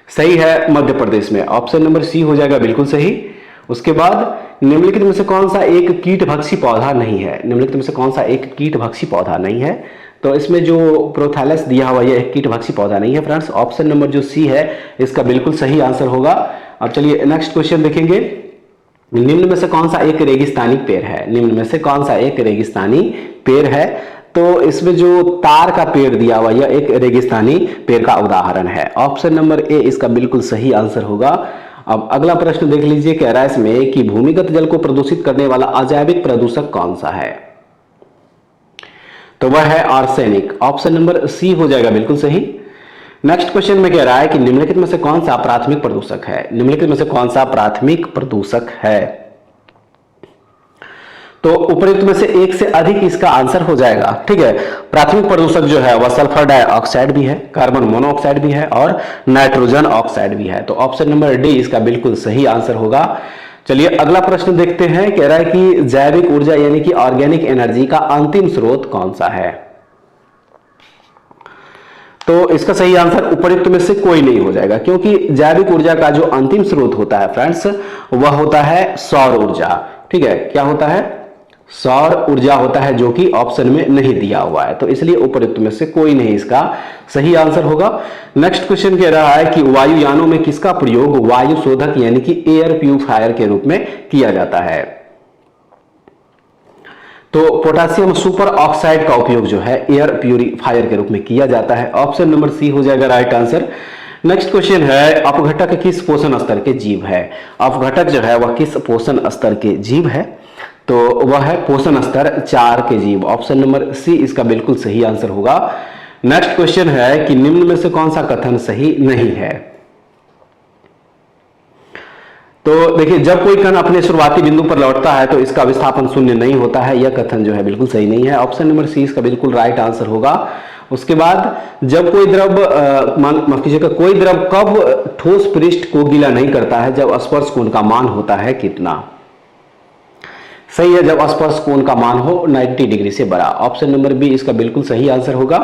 सही है, मध्य प्रदेश में। ऑप्शन नंबर सी हो जाएगा बिल्कुल सही। उसके बाद निम्नलिखित में से कौन सा एक कीटभक्षी पौधा नहीं है? निम्नलिखित में से कौन सा एक कीटभक्षी पौधा नहीं है? तो इसमें जो प्रोथैलस दिया हुआ है एक कीटभक्षी पौधा नहीं है फ्रेंड्स। ऑप्शन नंबर जो सी है इसका बिल्कुल सही आंसर होगा। अब चलिए नेक्स्ट क्वेश्चन देखेंगे, निम्न में से कौन सा एक रेगिस्तानी पेड़ है? निम्न में से कौन सा एक रेगिस्तानी पेड़ है? तो इसमें जो तार का पेड़ दिया हुआ यह एक रेगिस्तानी पेड़ का उदाहरण है। ऑप्शन नंबर ए इसका बिल्कुल सही आंसर होगा। अब अगला प्रश्न देख लीजिए, कह रहा है इसमें कि भूमिगत जल को प्रदूषित करने वाला अजैविक प्रदूषक कौन सा है? तो वह है आर्सेनिक। ऑप्शन नंबर सी हो जाएगा बिल्कुल सही। नेक्स्ट क्वेश्चन में कह रहा है कि निम्नलिखित में से कौन सा प्राथमिक प्रदूषक है? निम्नलिखित में से कौन सा प्राथमिक प्रदूषक है? तो उपयुक्त में से एक से अधिक इसका आंसर हो जाएगा, ठीक है। प्राथमिक प्रदूषक जो है वह सल्फर डाइऑक्साइड भी है, कार्बन मोनोऑक्साइड भी है और नाइट्रोजन ऑक्साइड भी है। तो ऑप्शन नंबर डी इसका बिल्कुल सही आंसर होगा। चलिए अगला प्रश्न देखते हैं, कह रहा है कि जैविक ऊर्जा यानी कि ऑर्गेनिक एनर्जी का अंतिम स्रोत कौन सा है? तो इसका सही आंसर उपयुक्त में से कोई नहीं हो जाएगा, क्योंकि जैविक ऊर्जा का जो अंतिम स्रोत होता है फ्रेंड्स वह होता है सौर ऊर्जा, ठीक है। क्या होता है? सौर ऊर्जा होता है, जो कि ऑप्शन में नहीं दिया हुआ है, तो इसलिए उपयुक्त में से कोई नहीं इसका सही आंसर होगा। नेक्स्ट क्वेश्चन कह रहा है कि वायुयानों में किसका प्रयोग वायु शोधक यानी कि एयर प्यूरिफायर के रूप में किया जाता है? तो पोटेशियम सुपर ऑक्साइड का उपयोग जो है एयर प्यूरिफायर के रूप में किया जाता है। ऑप्शन नंबर सी हो जाएगा राइट आंसर। नेक्स्ट क्वेश्चन है, अपघटक किस पोषण स्तर के जीव है? अपघटक जो है वह किस पोषण स्तर के जीव है? तो वह है पोषण स्तर 4 के जीव। ऑप्शन नंबर सी इसका बिल्कुल सही आंसर होगा। नेक्स्ट क्वेश्चन है कि निम्न में से कौन सा कथन सही नहीं है? तो देखिए, जब कोई कण अपने शुरुआती बिंदु पर लौटता है तो इसका विस्थापन शून्य नहीं होता है, यह कथन जो है बिल्कुल सही नहीं है। ऑप्शन नंबर सी इसका बिल्कुल राइट आंसर होगा। उसके बाद जब कोई द्रव माफ कीजिएगा, कोई द्रव कब ठोस पृष्ठ को गीला नहीं करता है? जब स्पर्श कोण का मान होता है कितना? सही है, जब स्पर्श कोण का मान हो 90 डिग्री से बड़ा। ऑप्शन नंबर बी इसका बिल्कुल सही आंसर होगा।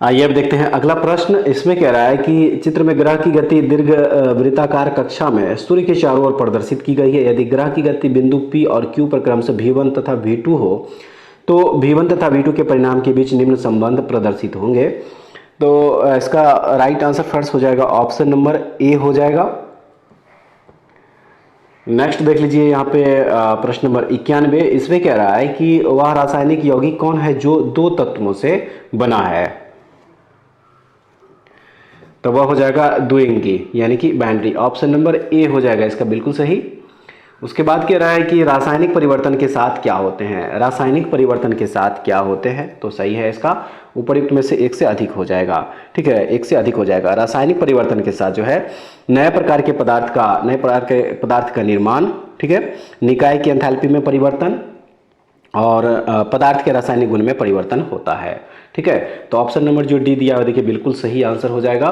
आइए अब देखते हैं अगला प्रश्न। इसमें कह रहा है कि चित्र में ग्रह की गति दीर्घ वृत्ताकार कक्षा में सूर्य के चारों ओर प्रदर्शित की गई है। यदि ग्रह की गति बिंदु P और Q पर क्रमशः V1 तथा V2 हो तो V1 तथा V2 के परिणाम के बीच निम्न संबंध प्रदर्शित होंगे। तो इसका राइट आंसर फर्स्ट हो जाएगा ऑप्शन नंबर ए हो जाएगा। नेक्स्ट देख लीजिए यहाँ पे प्रश्न नंबर 91। इसमें कह रहा है कि वह रासायनिक यौगिक कौन है जो दो तत्वों से बना है। तो वह हो जाएगा द्विअंगी यानी कि बाइनरी। ऑप्शन नंबर ए हो जाएगा इसका बिल्कुल सही। उसके बाद कह रहा है कि रासायनिक परिवर्तन के साथ क्या होते हैं। रासायनिक परिवर्तन के साथ क्या होते हैं, तो सही है इसका उपयुक्त में से एक से अधिक हो जाएगा। ठीक है, एक से अधिक हो जाएगा। रासायनिक परिवर्तन के साथ जो है नए प्रकार के पदार्थ का निर्माण, ठीक है, निकाय की एंथैल्पी में परिवर्तन और पदार्थ के रासायनिक गुण में परिवर्तन होता है। ठीक है, तो ऑप्शन नंबर जो डी दिया हुआ देखिए बिल्कुल सही आंसर हो जाएगा।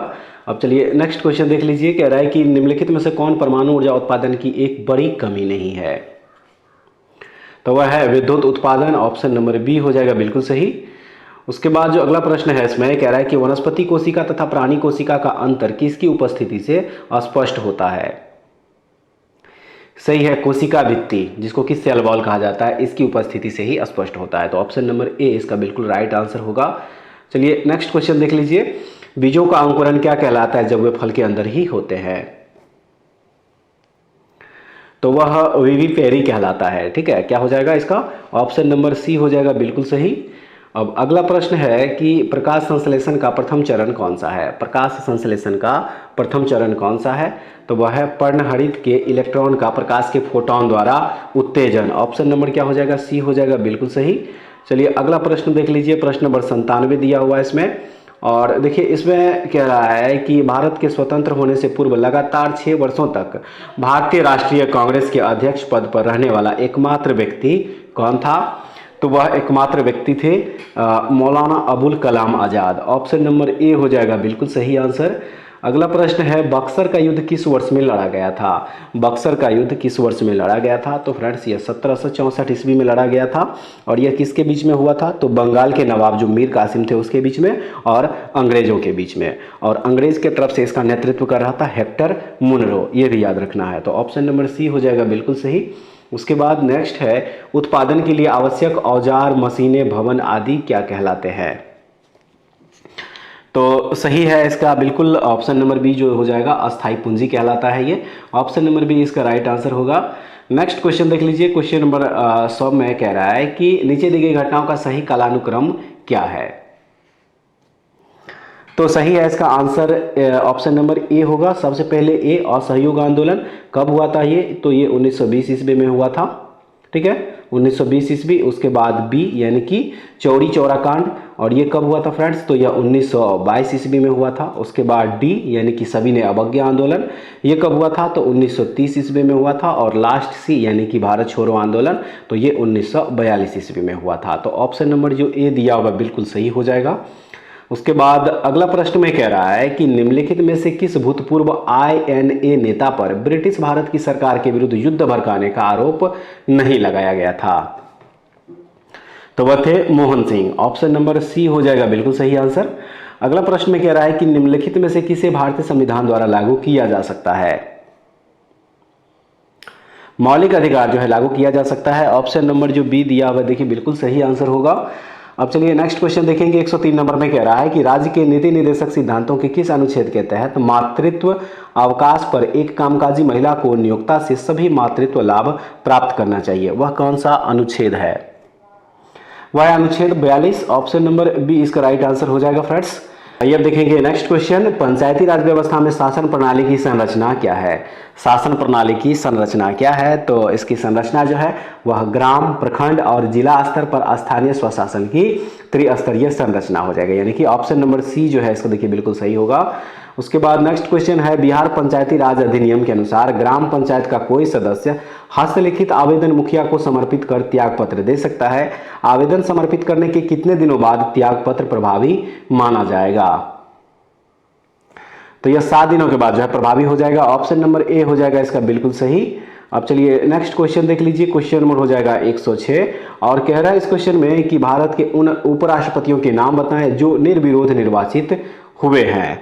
अब चलिए नेक्स्ट क्वेश्चन देख लीजिए। कह रहा है कि निम्नलिखित में से कौन परमाणु ऊर्जा उत्पादन की एक बड़ी कमी नहीं है। तो वह है विद्युत उत्पादन। ऑप्शन नंबर बी हो जाएगा बिल्कुल सही। उसके बाद जो अगला प्रश्न है इसमें कह रहा है कि वनस्पति कोशिका तथा प्राणी कोशिका का अंतर किसकी उपस्थिति से स्पष्ट होता है। सही है, कोशिका भित्ति, जिसको कि सेल वॉल कहा जाता है, इसकी उपस्थिति से ही स्पष्ट होता है। तो ऑप्शन नंबर ए इसका बिल्कुल राइट आंसर होगा। चलिए नेक्स्ट क्वेश्चन देख लीजिए। बीजों का अंकुरन क्या कहलाता है जब वे फल के अंदर ही होते हैं। तो वह विविपेरी कहलाता है। ठीक है, क्या हो जाएगा इसका ऑप्शन नंबर सी हो जाएगा बिल्कुल सही। अब अगला प्रश्न है कि प्रकाश संश्लेषण का प्रथम चरण कौन सा है। प्रकाश संश्लेषण का प्रथम चरण कौन सा है, तो वह है पर्णहरित के इलेक्ट्रॉन का प्रकाश के फोटोन द्वारा उत्तेजन। ऑप्शन नंबर क्या हो जाएगा, सी हो जाएगा बिल्कुल सही। चलिए अगला प्रश्न देख लीजिए। प्रश्न नंबर 97 दिया हुआ है इसमें, और देखिए इसमें कह रहा है कि भारत के स्वतंत्र होने से पूर्व लगातार 6 वर्षों तक भारतीय राष्ट्रीय कांग्रेस के अध्यक्ष पद पर रहने वाला एकमात्र व्यक्ति कौन था। तो वह एकमात्र व्यक्ति थे Maulana Abul Kalam Azad. Option number A हो जाएगा बिल्कुल सही आंसर। अगला प्रश्न है बक्सर का युद्ध किस वर्ष में लड़ा गया था। बक्सर का युद्ध किस वर्ष में लड़ा गया था, तो फ्रेंड्स यह 1764 ईस्वी में लड़ा गया था। और यह किसके बीच में हुआ था, तो बंगाल के नवाब जो मीर कासिम थे उसके बीच में और अंग्रेजों के बीच में। और अंग्रेज के तरफ से इसका नेतृत्व कर रहा था हेक्टर मुनरो, ये भी याद रखना है। तो ऑप्शन नंबर सी हो जाएगा बिल्कुल सही। उसके बाद नेक्स्ट है उत्पादन के लिए आवश्यक औजार, मशीनें, भवन आदि क्या कहलाते हैं। तो सही है इसका बिल्कुल ऑप्शन नंबर बी जो हो जाएगा अस्थायी पूंजी कहलाता है ये। ऑप्शन नंबर बी इसका राइट आंसर होगा। नेक्स्ट क्वेश्चन देख लीजिए। क्वेश्चन नंबर 100 में कह रहा है कि नीचे दी गई घटनाओं का सही कालानुक्रम क्या है। तो सही है इसका आंसर ऑप्शन नंबर ए होगा। सबसे पहले ए असहयोग आंदोलन कब हुआ था ये, तो ये 1920 ईस्वी में हुआ था। ठीक है, 1920 ईस्वी। उसके बाद बी यानी कि चौरी चौरा कांड, और ये कब हुआ था फ्रेंड्स, तो यह 1922 ईस्वी में हुआ था। उसके बाद डी यानी कि सविनय अवज्ञा आंदोलन, ये कब हुआ था, तो 1930 ईस्वी में हुआ था। और लास्ट सी यानी कि भारत छोड़ो आंदोलन, तो ये 1942 ईस्वी में हुआ था। तो ऑप्शन नंबर जो ए दिया हुआ बिल्कुल सही हो जाएगा। उसके बाद अगला प्रश्न में कह रहा है कि निम्नलिखित में से किस भूतपूर्व INA नेता पर ब्रिटिश भारत की सरकार के विरुद्ध युद्ध भड़काने का आरोप नहीं लगाया गया था। तो वह थे Mohan Singh. Option number C हो जाएगा बिल्कुल सही आंसर। अगला प्रश्न में कह रहा है कि निम्नलिखित में से किसे भारतीय संविधान द्वारा लागू किया जा सकता है। मौलिक अधिकार जो है लागू किया जा सकता है। ऑप्शन नंबर जो बी दिया हुआ देखिए बिल्कुल सही आंसर होगा। अब चलिए नेक्स्ट क्वेश्चन देखेंगे। 103 नंबर में कह रहा है कि राज्य के नीति निर्देशक सिद्धांतों के किस अनुच्छेद के तहत मातृत्व अवकाश पर एक कामकाजी महिला को नियोक्ता से सभी मातृत्व लाभ प्राप्त करना चाहिए। वह कौन सा अनुच्छेद है, वह अनुच्छेद 42। ऑप्शन नंबर बी इसका राइट आंसर हो जाएगा फ्रेंड्स। आइए अब देखेंगे नेक्स्ट क्वेश्चन। पंचायती राज व्यवस्था में शासन प्रणाली की संरचना क्या है। शासन प्रणाली की संरचना क्या है, तो इसकी संरचना जो है वह ग्राम, प्रखंड और जिला स्तर पर स्थानीय स्वशासन की त्रिस्तरीय संरचना हो जाएगा, यानी कि ऑप्शन नंबर सी जो है इसका देखिए बिल्कुल सही होगा। उसके बाद नेक्स्ट क्वेश्चन है बिहार पंचायती राज अधिनियम के अनुसार ग्राम पंचायत का कोई सदस्य हस्तलिखित आवेदन मुखिया को समर्पित कर त्याग पत्र दे सकता है। आवेदन समर्पित करने के कितने दिनों बाद त्याग पत्र प्रभावी माना जाएगा, तो यह 7 दिनों के बाद जो है प्रभावी हो जाएगा। ऑप्शन नंबर ए हो जाएगा इसका बिल्कुल सही। अब चलिए नेक्स्ट क्वेश्चन देख लीजिए, क्वेश्चन नंबर हो जाएगा 106 और कह रहा है इस क्वेश्चन में कि भारत के उन उपराष्ट्रपतियों के नाम बताएं जो निर्विरोध निर्वाचित हुए हैं।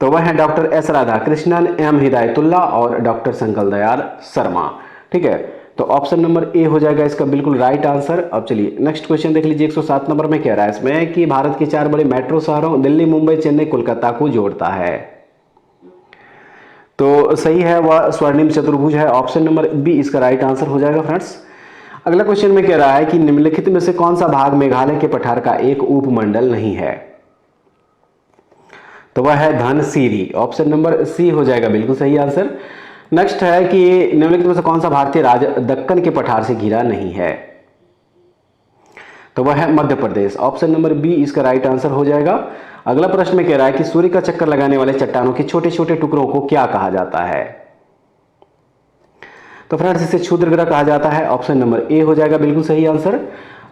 तो वह है doctor S Radhakrishnan, M Hidayatullah और डॉक्टर शंकर दयाल शर्मा। ठीक है, तो ऑप्शन नंबर ए हो जाएगा इसका बिल्कुल राइट आंसर। अब चलिए नेक्स्ट क्वेश्चन देख लीजिए, 107 नंबर में कह रहा है इसमें कि भारत के 4 बड़े मेट्रो शहरों दिल्ली, मुंबई, चेन्नई, कोलकाता को जोड़ता है। तो सही है वह स्वर्णिम चतुर्भुज है, ऑप्शन नंबर बी इसका राइट आंसर हो जाएगा फ्रेंड्स। अगला क्वेश्चन में कह रहा है कि निम्नलिखित में से कौन सा भाग मेघालय के पठार का एक उपमंडल नहीं है। तो वह है धनसिरी, ऑप्शन नंबर सी हो जाएगा बिल्कुल सही आंसर। नेक्स्ट है कि निम्नलिखित में से कौन सा भारतीय राज्य दक्कन के पठार से घिरा नहीं है। तो वह है Madhya Pradesh, option number B इसका राइट आंसर हो जाएगा। अगला प्रश्न में कह रहा है कि सूर्य का चक्कर लगाने वाले चट्टानों के छोटे छोटे टुकड़ों को क्या कहा जाता है। तो फ्रेंड्स इसे क्षुद्र ग्रह कहा जाता है, ऑप्शन नंबर ए हो जाएगा बिल्कुल सही आंसर।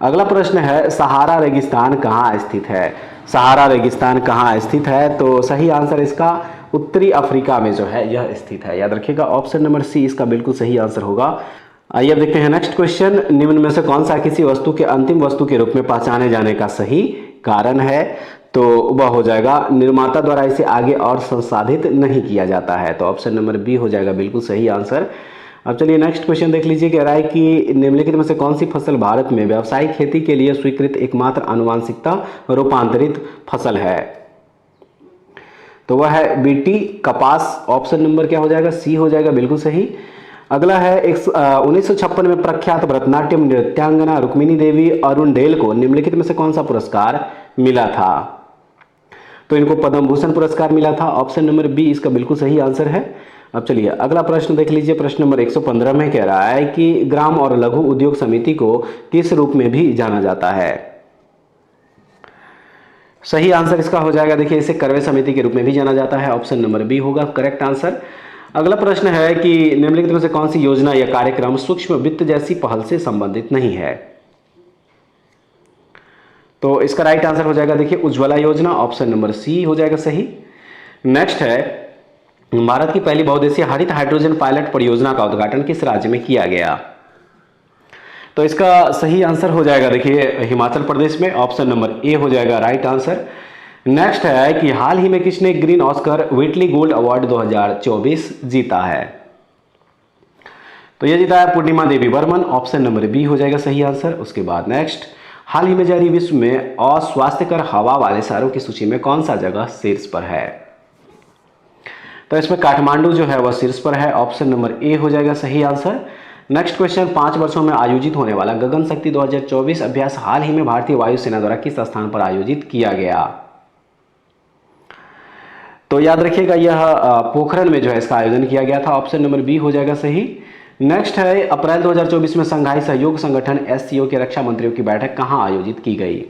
अगला प्रश्न है सहारा रेगिस्तान कहाँ स्थित है। सहारा रेगिस्तान कहाँ स्थित है, तो सही आंसर इसका उत्तरी अफ्रीका में जो है यह स्थित है, याद रखिएगा ऑप्शन नंबर सी इसका बिल्कुल सही आंसर होगा। आइए अब देखते हैं नेक्स्ट क्वेश्चन, निम्न में से कौन सा किसी वस्तु के अंतिम वस्तु के रूप में पहचाने जाने का सही कारण है। तो वह हो जाएगा निर्माता द्वारा इसे आगे और संसाधित नहीं किया जाता है, तो ऑप्शन नंबर बी हो जाएगा बिल्कुल सही आंसर। अब चलिए नेक्स्ट क्वेश्चन देख लीजिए, कह रहा है कि निम्नलिखित में से कौन सी फसल भारत में व्यावसायिक खेती के लिए स्वीकृत एकमात्र आनुवांशिकता रूपांतरित फसल है। तो वह है बीटी कपास, ऑप्शन नंबर क्या हो जाएगा सी हो जाएगा बिल्कुल सही। अगला है 1956 में प्रख्यात भरतनाट्यम नृत्यांगना रुक्मिणी देवी अरुणडेल को निम्नलिखित में से कौन सा पुरस्कार मिला था। तो इनको पद्म भूषण पुरस्कार मिला था, ऑप्शन नंबर बी इसका बिल्कुल सही आंसर है। अब चलिए अगला प्रश्न देख लीजिए, प्रश्न नंबर 115 में कह रहा है कि ग्राम और लघु उद्योग समिति को किस रूप में भी जाना जाता है। सही आंसर इसका हो जाएगा, देखिए इसे करवे समिति के रूप में भी जाना जाता है, ऑप्शन नंबर बी होगा करेक्ट आंसर। अगला प्रश्न है कि निम्नलिखित में से कौन सी योजना या कार्यक्रम सूक्ष्म वित्त जैसी पहल से संबंधित नहीं है। तो इसका राइट आंसर हो जाएगा देखिए उज्ज्वला योजना, ऑप्शन नंबर सी हो जाएगा सही। नेक्स्ट है भारत की पहली बहुउद्देशीय हरित हाइड्रोजन पायलट परियोजना का उद्घाटन किस राज्य में किया गया। तो इसका सही आंसर हो जाएगा देखिए हिमाचल प्रदेश में, ऑप्शन नंबर ए हो जाएगा राइट आंसर। नेक्स्ट है कि हाल ही में किसने green Oscar Whitley gold award 2024 जीता है। तो यह जीता है पूर्णिमा देवी बर्मन, ऑप्शन नंबर बी हो जाएगा सही आंसर। उसके बाद नेक्स्ट, हाल ही में जारी विश्व में अस्वास्थ्यकर हवा वाले शहरों की सूची में कौन सा जगह शीर्ष पर है। तो इसमें काठमांडू जो है वह शीर्ष पर है, ऑप्शन नंबर ए हो जाएगा सही आंसर। नेक्स्ट क्वेश्चन, 5 वर्षों में आयोजित होने वाला गगन शक्ति 2024 अभ्यास हाल ही में भारतीय वायुसेना द्वारा किस स्थान पर आयोजित किया गया। तो याद रखिएगा यह पोखरण में जो है इसका आयोजन किया गया था, ऑप्शन नंबर बी हो जाएगा सही। नेक्स्ट है अप्रैल 2024 में संघाई सहयोग संगठन एससीओ के रक्षा मंत्रियों की बैठक कहां आयोजित की गई।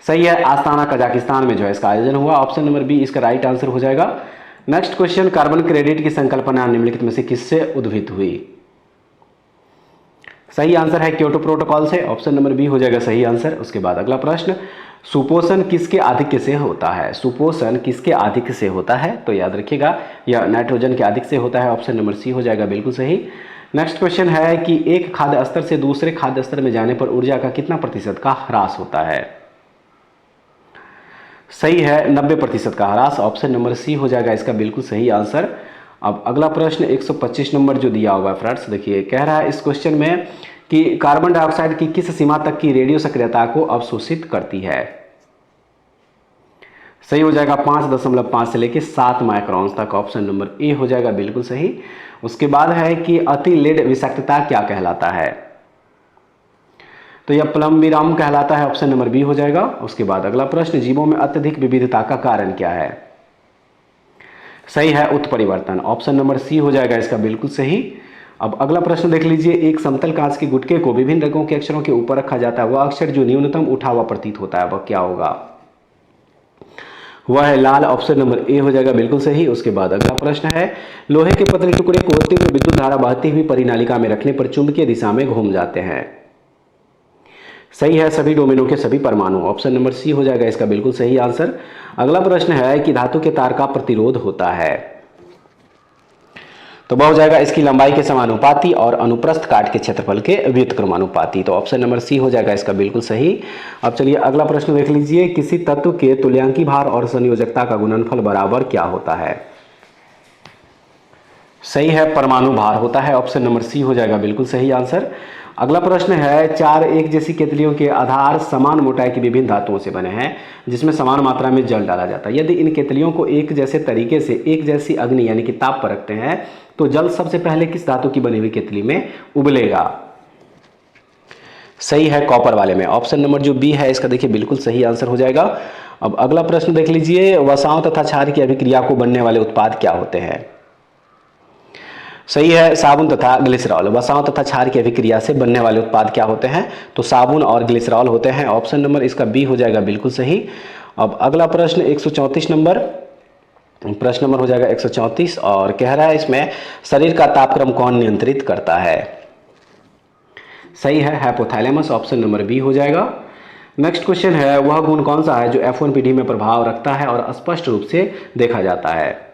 सही है, आस्ताना कजाकिस्तान में जो है इसका आयोजन हुआ, ऑप्शन नंबर बी इसका राइट आंसर हो जाएगा। नेक्स्ट क्वेश्चन, कार्बन क्रेडिट की संकल्पना निम्नलिखित में से किससे उद्भूत हुई। सही आंसर है क्योटो प्रोटोकॉल से, ऑप्शन नंबर बी हो जाएगा सही आंसर। उसके बाद अगला प्रश्न, सुपोषण किसके आधिक्य से होता है। सुपोषण किसके आधिक्य से होता है, तो याद रखिएगा यह नाइट्रोजन के आधिक्य से होता है, ऑप्शन नंबर सी हो जाएगा बिल्कुल सही। नेक्स्ट क्वेश्चन है कि एक खाद्य स्तर से दूसरे खाद्य स्तर में जाने पर ऊर्जा का कितना प्रतिशत का ह्रास होता है। सही है 90% का ह्रास, ऑप्शन नंबर सी हो जाएगा इसका बिल्कुल सही आंसर। अब अगला प्रश्न 125 नंबर जो दिया हुआ है फ्रेंड्स, देखिए कह रहा है इस क्वेश्चन में कि कार्बन डाइऑक्साइड की किस सीमा तक की रेडियो सक्रियता को अवशोषित करती है। सही हो जाएगा 5.5 से लेकर 7 माइक्रोन्स तक, ऑप्शन नंबर ए हो जाएगा बिल्कुल सही। उसके बाद है कि अति लेड विषाक्तता क्या कहलाता है। तो यह प्लम्बिराम कहलाता है, ऑप्शन नंबर बी हो जाएगा। उसके बाद अगला प्रश्न, जीवों में अत्यधिक विविधता का कारण क्या है। सही है उत्परिवर्तन, ऑप्शन नंबर सी हो जाएगा इसका बिल्कुल सही। अब अगला प्रश्न देख लीजिए, एक समतल कांच के गुटके को विभिन्न रंगों के अक्षरों के ऊपर रखा जाता है, वह अक्षर जो न्यूनतम उठा हुआ प्रतीत होता है वह क्या होगा। वह है लाल, ऑप्शन नंबर ए हो जाएगा बिल्कुल सही। उसके बाद अगला प्रश्न है, लोहे के पतले टुकड़े को तीव्र विद्युत धारा बहती हुई परिनालिका में रखने पर चुंबकीय दिशा में घूम जाते हैं। सही है सभी डोमेनों के सभी परमाणु, ऑप्शन नंबर सी हो जाएगा इसका बिल्कुल सही आंसर। अगला प्रश्न है कि धातु के तार का प्रतिरोध होता है। तो वह हो जाएगा इसकी लंबाई के समानुपाती और अनुप्रस्थ काट के क्षेत्रफल के व्युत्क्रमानुपाती। तो ऑप्शन नंबर सी हो जाएगा इसका बिल्कुल सही। अब चलिए अगला प्रश्न देख लीजिए, किसी तत्व के तुल्यांकी भार और संयोजकता का गुणनफल बराबर क्या होता है? सही है, परमाणु भार होता है। ऑप्शन नंबर सी हो जाएगा बिल्कुल सही आंसर। अगला प्रश्न है, चार एक जैसी केतलियों के आधार समान मोटाई की विभिन्न धातुओं से बने हैं जिसमें समान मात्रा में जल डाला जाता है। यदि इन केतलियों को एक जैसे तरीके से एक जैसी अग्नि यानी कि ताप पर रखते हैं तो जल सबसे पहले किस धातु की बनी हुई केतली में उबलेगा? सही है, कॉपर वाले में। ऑप्शन नंबर जो बी है इसका देखिए बिल्कुल सही आंसर हो जाएगा। अब अगला प्रश्न देख लीजिए, वसाओं तथा क्षार की अभिक्रिया को बनने वाले उत्पाद क्या होते हैं? सही है, साबुन तथा ग्लिसरॉल। वसाओं तथा क्षार की अभिक्रिया से बनने वाले उत्पाद क्या होते हैं? तो साबुन और ग्लिसरॉल होते हैं। ऑप्शन नंबर इसका बी हो जाएगा बिल्कुल सही। अब अगला प्रश्न 134 नंबर, प्रश्न नंबर हो जाएगा 134 और कह रहा है इसमें शरीर का तापक्रम कौन नियंत्रित करता है? सही है, हाइपोथैलेमस। ऑप्शन नंबर बी हो जाएगा। नेक्स्ट क्वेश्चन है, वह गुण कौन सा है जो F1PD में प्रभाव रखता है और स्पष्ट रूप से देखा जाता है?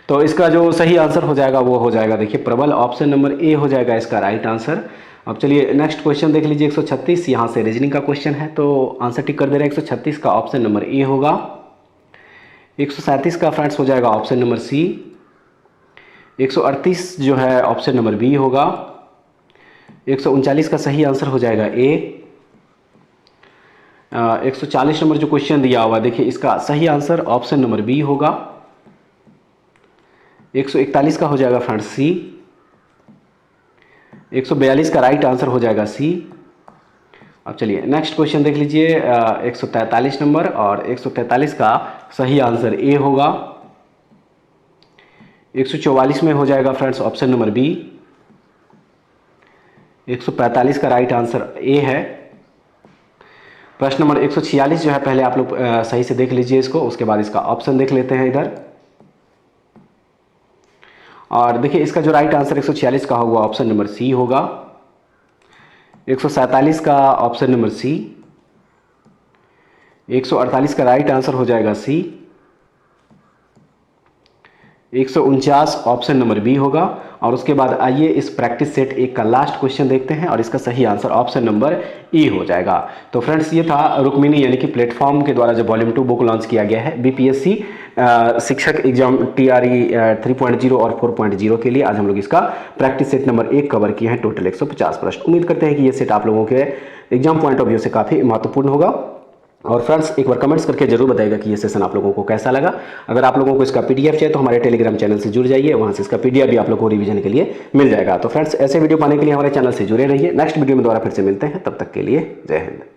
तो इसका जो सही आंसर हो जाएगा वो हो जाएगा देखिए प्रबल। ऑप्शन नंबर ए हो जाएगा इसका राइट आंसर। अब चलिए नेक्स्ट क्वेश्चन देख लीजिए 136, यहाँ से रीजनिंग का क्वेश्चन है तो आंसर टिक कर दे रहे हैं। 136 का ऑप्शन नंबर ए होगा। 137 का फ्रेंड्स हो जाएगा ऑप्शन नंबर सी। 138 जो है ऑप्शन नंबर बी होगा। 139 का सही आंसर हो जाएगा ए। 140 नंबर जो क्वेश्चन दिया हुआ देखिए इसका सही आंसर ऑप्शन नंबर बी होगा। 141 का हो जाएगा फ्रेंड्स सी। 142 का राइट आंसर हो जाएगा सी। अब चलिए नेक्स्ट क्वेश्चन देख लीजिए 143 नंबर और 143 का सही आंसर ए होगा। 144 में हो जाएगा फ्रेंड्स ऑप्शन नंबर बी। 145 का राइट आंसर ए है। प्रश्न नंबर 146 जो है पहले आप लोग सही से देख लीजिए इसको, उसके बाद इसका ऑप्शन देख लेते हैं इधर। और देखिए इसका जो राइट आंसर 146 का होगा ऑप्शन नंबर सी होगा। 147 का ऑप्शन नंबर सी। 148 का राइट आंसर हो जाएगा सी। 149 ऑप्शन नंबर बी होगा। और उसके बाद आइए इस प्रैक्टिस सेट 1 का लास्ट क्वेश्चन देखते हैं और इसका सही आंसर ऑप्शन नंबर ई हो जाएगा। तो फ्रेंड्स ये था रुक्मिणी यानी कि प्लेटफॉर्म के द्वारा जो वॉल्यूम 2 बुक लॉन्च किया गया है बीपीएससी शिक्षक एग्जाम TRE 3.0 और 4.0 के लिए। आज हम लोग इसका प्रैक्टिस सेट नंबर 1 कवर किए हैं, टोटल 150 प्रश्न। उम्मीद करते हैं कि ये सेट आप लोगों के एग्जाम पॉइंट ऑफ व्यू से काफ़ी महत्वपूर्ण होगा। और फ्रेंड्स एक बार कमेंट्स करके जरूर बताइएगा कि ये सेशन आप लोगों को कैसा लगा। अगर आप लोगों को इसका PDF चाहिए तो हमारे टेलीग्राम चैनल से जुड़ जाइए, वहां से इसका PDF भी आप लोगों को रिवीजन के लिए मिल जाएगा। तो फ्रेंड्स ऐसे वीडियो पाने के लिए हमारे चैनल से जुड़े रहिए। नेक्स्ट वीडियो में दोबारा फिर से मिलते हैं, तब तक के लिए जय हिंद।